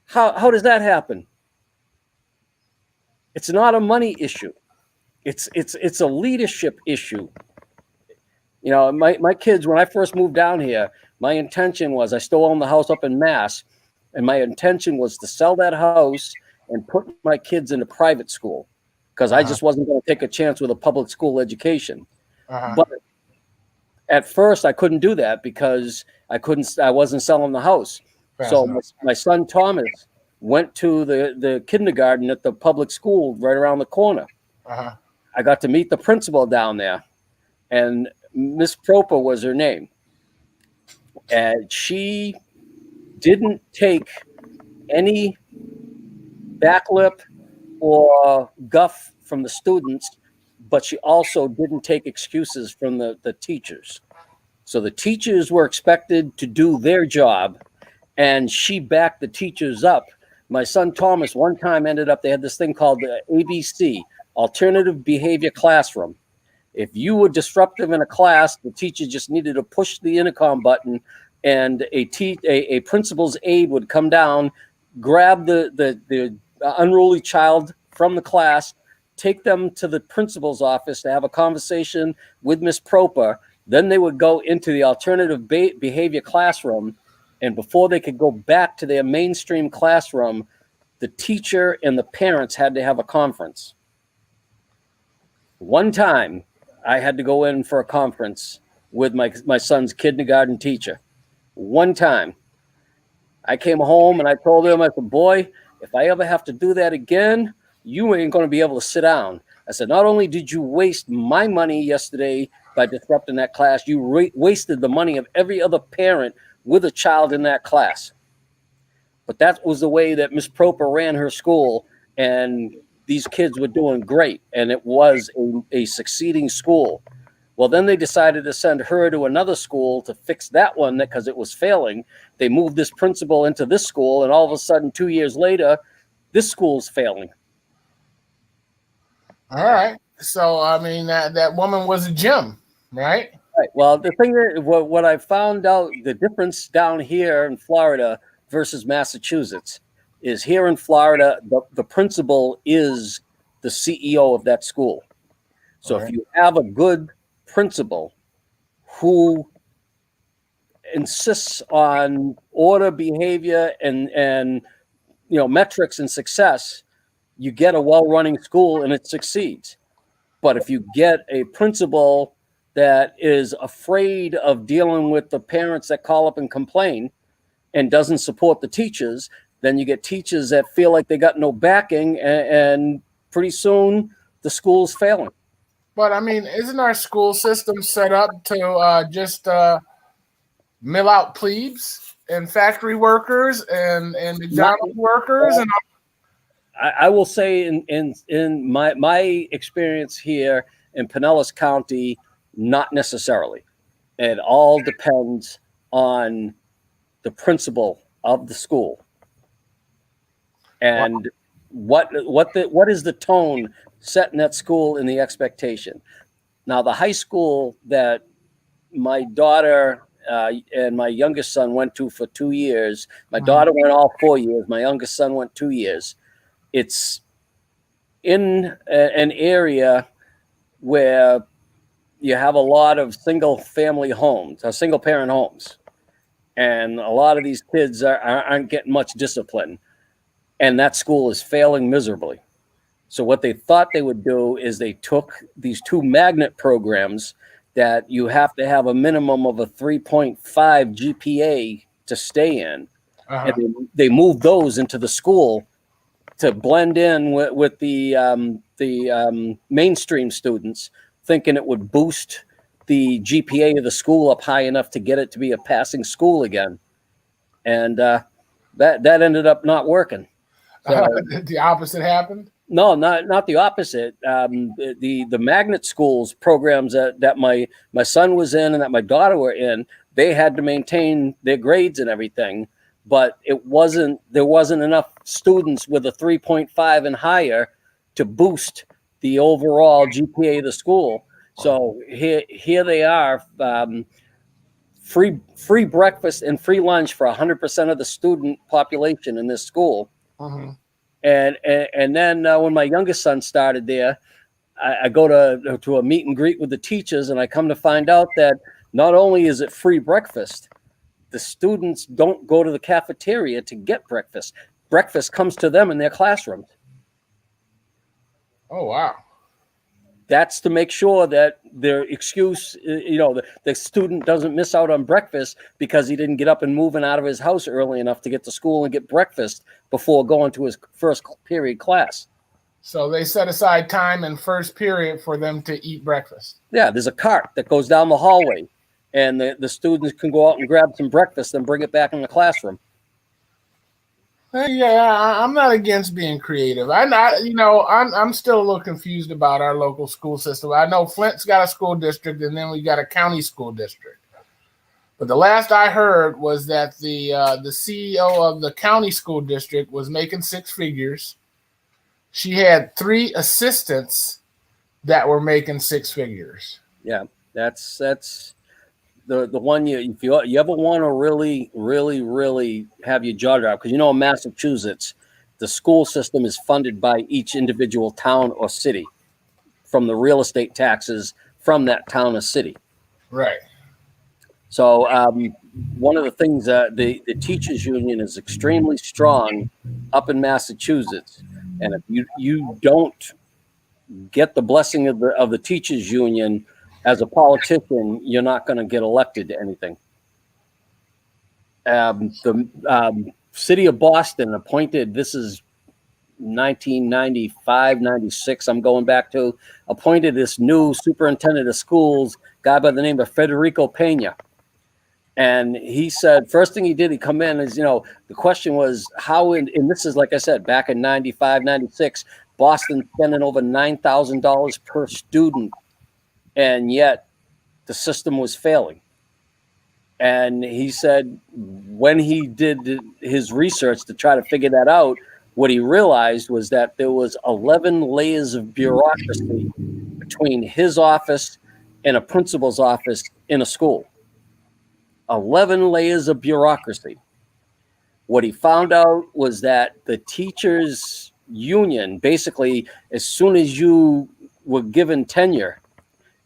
How does that happen? It's not a money issue. It's a leadership issue. You know, my kids, when I first moved down here, my intention was, I still own the house up in Mass, and my intention was to sell that house and put my kids into private school because I just wasn't going to take a chance with a public school education. But at first I couldn't do that because I wasn't selling the house. So my son Thomas went to the kindergarten at the public school right around the corner. I got to meet the principal down there, and Miss Proper was her name. And she didn't take any backlip or guff from the students, but she also didn't take excuses from the teachers. So the teachers were expected to do their job, and she backed the teachers up. My son Thomas one time they had this thing called the ABC, Alternative Behavior Classroom. If you were disruptive in a class, the teacher just needed to push the intercom button, and a principal's aide would come down, grab the unruly child from the class, take them to the principal's office to have a conversation with Miss Proper. Then they would go into the alternative behavior classroom, and before they could go back to their mainstream classroom, the teacher and the parents had to have a conference. One time, I had to go in for a conference with my son's kindergarten teacher. One time. I came home and I told him, I said, boy, if I ever have to do that again, you ain't going to be able to sit down. I said, not only did you waste my money yesterday by disrupting that class, you wasted the money of every other parent with a child in that class. But that was the way that Miss Proper ran her school, and these kids were doing great, and it was a succeeding school. Well, then they decided to send her to another school to fix that one because it was failing. They moved this principal into this school, and all of a sudden, 2 years later, this school's failing. All right. So, I mean, that woman was a gem, right? Right. Well, the thing is, what I found out, the difference down here in Florida versus Massachusetts is here in Florida, the principal is the CEO of that school. So if you have a good principal who insists on order, behavior, and metrics and success, you get a well-running school and it succeeds. But if you get a principal that is afraid of dealing with the parents that call up and complain and doesn't support the teachers, then you get teachers that feel like they got no backing, and pretty soon the school's failing. But I mean, isn't our school system set up to just mill out plebes and factory workers and McDonald's workers? And I will say in my experience here in Pinellas County, not necessarily. It all depends on the principal of the school and what is the tone set in that school and the expectation. Now, the high school that my daughter and my youngest son went to for 2 years. My daughter went all 4 years. My youngest son went 2 years. It's in an area where you have a lot of single family homes or single parent homes. And a lot of these kids aren't getting much discipline. And that school is failing miserably. So what they thought they would do is they took these 2 magnet programs that you have to have a minimum of a 3.5 GPA to stay in. And they moved those into the school to blend in with the mainstream students, thinking it would boost the GPA of the school up high enough to get it to be a passing school again. And that ended up not working. So, the opposite happened? No, not the opposite. The magnet schools programs that my son was in and that my daughter were in, they had to maintain their grades and everything, but there wasn't enough students with a 3.5 and higher to boost the overall GPA of the school. So here they are, free breakfast and free lunch for 100% of the student population in this school. And then when my youngest son started there, I go to a meet and greet with the teachers, and I come to find out that not only is it free breakfast, the students don't go to the cafeteria to get breakfast. Breakfast comes to them in their classrooms. Oh, wow. That's to make sure that their excuse, the student doesn't miss out on breakfast because he didn't get up and moving out of his house early enough to get to school and get breakfast before going to his first period class. So they set aside time in first period for them to eat breakfast. Yeah, there's a cart that goes down the hallway, and the students can go out and grab some breakfast and bring it back in the classroom. Yeah, I'm not against being creative. I'm still a little confused about our local school system. I know Flint's got a school district, and then we got a county school district. But the last I heard was that the CEO of the county school district was making 6 figures. She had 3 assistants that were making 6 figures. Yeah, that's the one if you ever want to really, really, really have your jaw drop, because in Massachusetts, the school system is funded by each individual town or city from the real estate taxes from that town or city. Right. So one of the things that the teachers union is extremely strong up in Massachusetts, and if you don't get the blessing of the teachers union as a politician, you're not going to get elected to anything. The city of Boston appointed, this is 1995, 96, I'm going back to, appointed this new superintendent of schools, guy by the name of Federico Pena. And he said, first thing he did, he come in is, the question was how, and this is, like I said, back in 95, 96, Boston spending over $9,000 per student. And yet the system was failing. And he said when he did his research to try to figure that out, what he realized was that there was 11 layers of bureaucracy between his office and a principal's office in a school. 11 layers of bureaucracy. What he found out was that the teachers union, basically, as soon as you were given tenure,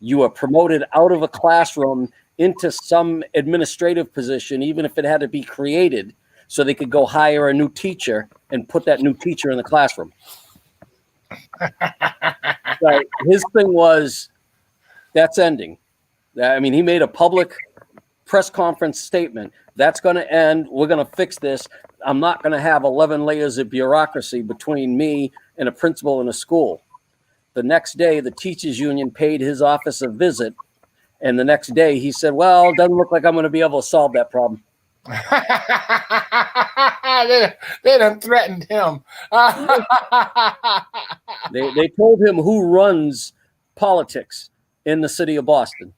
you were promoted out of a classroom into some administrative position, even if it had to be created, so they could go hire a new teacher and put that new teacher in the classroom. So his thing was, that's ending. I mean, he made a public press conference statement. That's going to end. We're going to fix this. I'm not going to have 11 layers of bureaucracy between me and a principal in a school. The next day, the teachers union paid his office a visit. And the next day he said, well, it doesn't look like I'm going to be able to solve that problem. they done threatened him. They told him who runs politics in the city of Boston.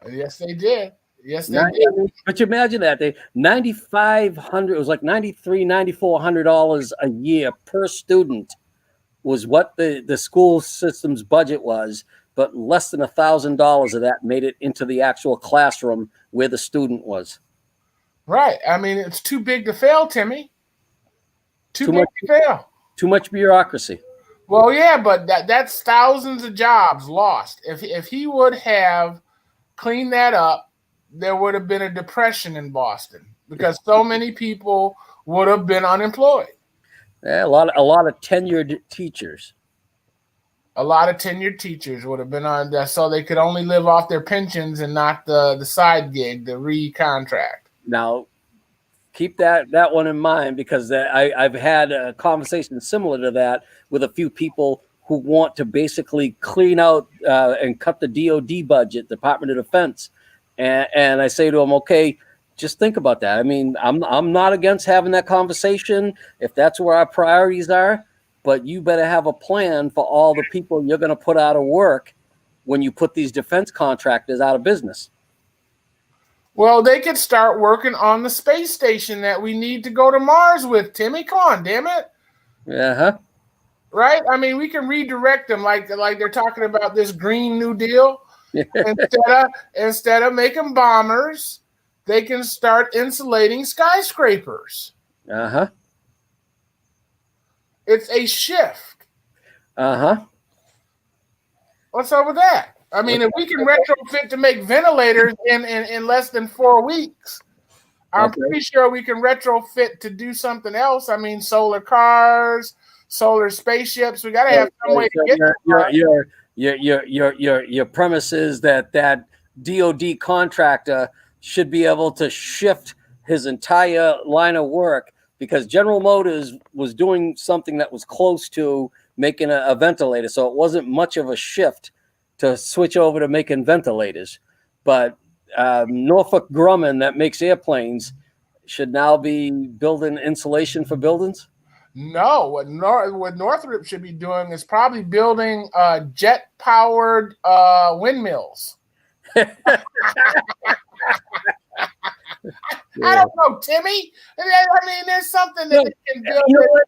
Yes, they did. Yes, they did. But you imagine that they $9,500. It was like $9,400 a year per student was what the school system's budget was, but less than $1,000 of that made it into the actual classroom where the student was. Right. I mean, it's too big to fail, Timmy. Too big to fail. Too much bureaucracy. Well, yeah, but that's thousands of jobs lost. If he would have cleaned that up, there would have been a depression in Boston because so many people would have been unemployed. Yeah, a lot of tenured teachers. A lot of tenured teachers would have been on that, so they could only live off their pensions and not the side gig, the re-contract. Now, keep that one in mind because I've had a conversation similar to that with a few people who want to basically clean out and cut the DoD budget, Department of Defense, and I say to them, okay, just think about that. I mean, I'm not against having that conversation if that's where our priorities are, but you better have a plan for all the people you're going to put out of work when you put these defense contractors out of business. Well, they could start working on the space station that we need to go to Mars with, Timmy. Come on, damn it. Uh-huh. Right? I mean, we can redirect them like they're talking about this Green New Deal. Instead of making bombers, they can start insulating skyscrapers. Uh-huh. It's a shift. Uh-huh. What's up with that? I mean, if we can retrofit to make ventilators in less than 4 weeks, I'm pretty sure we can retrofit to do something else. I mean, solar cars, solar spaceships. We got to have some way to get your premise is that DoD contractor should be able to shift his entire line of work because General Motors was doing something that was close to making a ventilator, so it wasn't much of a shift to switch over to making ventilators. But Northrop Grumman that makes airplanes should now be building insulation for buildings? No, what Northrop should be doing is probably building jet-powered windmills. I don't know, Timmy. I mean, there's something that they can build. You know what?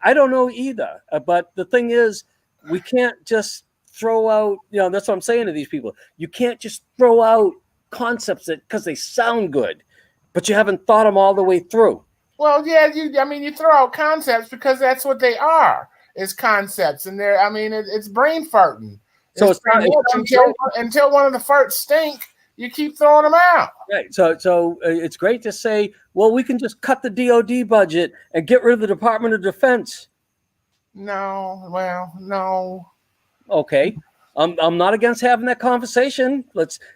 I don't know either. But the thing is, we can't just throw out, that's what I'm saying to these people. You can't just throw out concepts because they sound good, but you haven't thought them all the way through. Well, yeah, you throw out concepts because that's what they are, is concepts. And it's brain farting. So until one of the farts stink, you keep throwing them out. Right. So it's great to say, well, we can just cut the DoD budget and get rid of the Department of Defense. No. Okay. I'm not against having that conversation.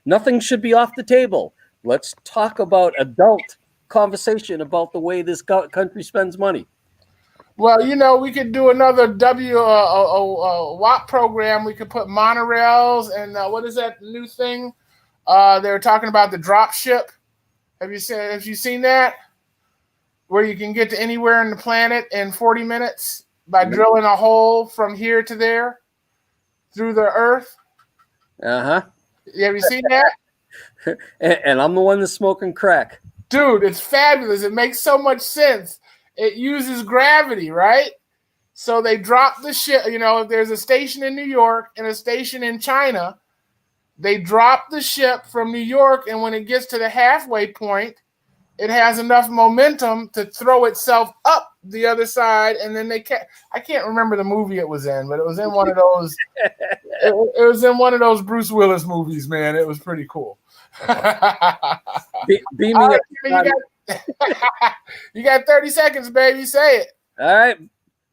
Nothing should be off the table. Let's talk about adult conversation about the way this country spends money. Well, we could do another WAP program. We could put monorails and what is that new thing? They were talking about the drop ship. Have you seen that? Where you can get to anywhere in the planet in 40 minutes by drilling a hole from here to there through the earth. Uh-huh. Have you seen that? And I'm the one that's smoking crack. Dude, it's fabulous. It makes so much sense. It uses gravity, right? So they drop the ship. If there's a station in New York and a station in China, they drop the ship from New York, and when it gets to the halfway point, it has enough momentum to throw itself up the other side, and then I can't remember the movie it was in, but it was in one of those. It was in one of those Bruce Willis movies, man. It was pretty cool. You got 30 seconds, baby. Say it. All right.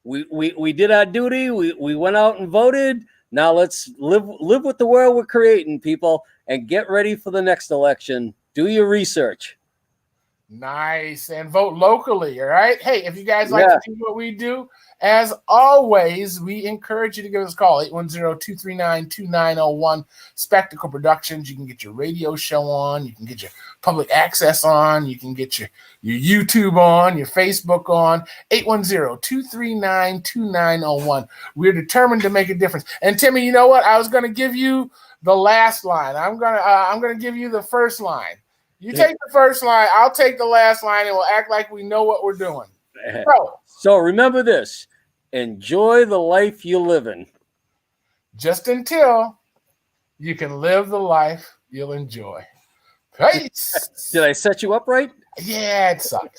We did our duty. We went out and voted. Now let's live with the world we're creating, people, and get ready for the next election. Do your research. Nice. And vote locally, all right? Hey, if you guys like Yeah. to do what we do, as always, we encourage you to give us a call, 810-239-2901, Spectacle Productions. You can get your radio show on. You can get your public access on. You can get your YouTube on, your Facebook on, 810-239-2901. We're determined to make a difference. And Timmy, you know what? I was going to give you the last line. I'm gonna give you the first line. You take the first line, I'll take the last line, and we'll act like we know what we're doing. So remember this. Enjoy the life you live in. Just until you can live the life you'll enjoy. Peace. Did I set you up right? Yeah, it sucked.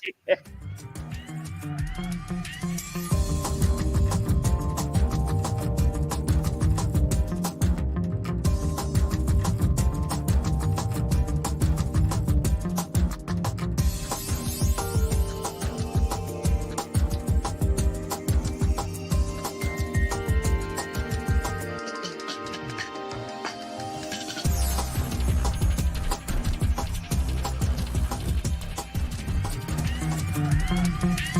Thank you.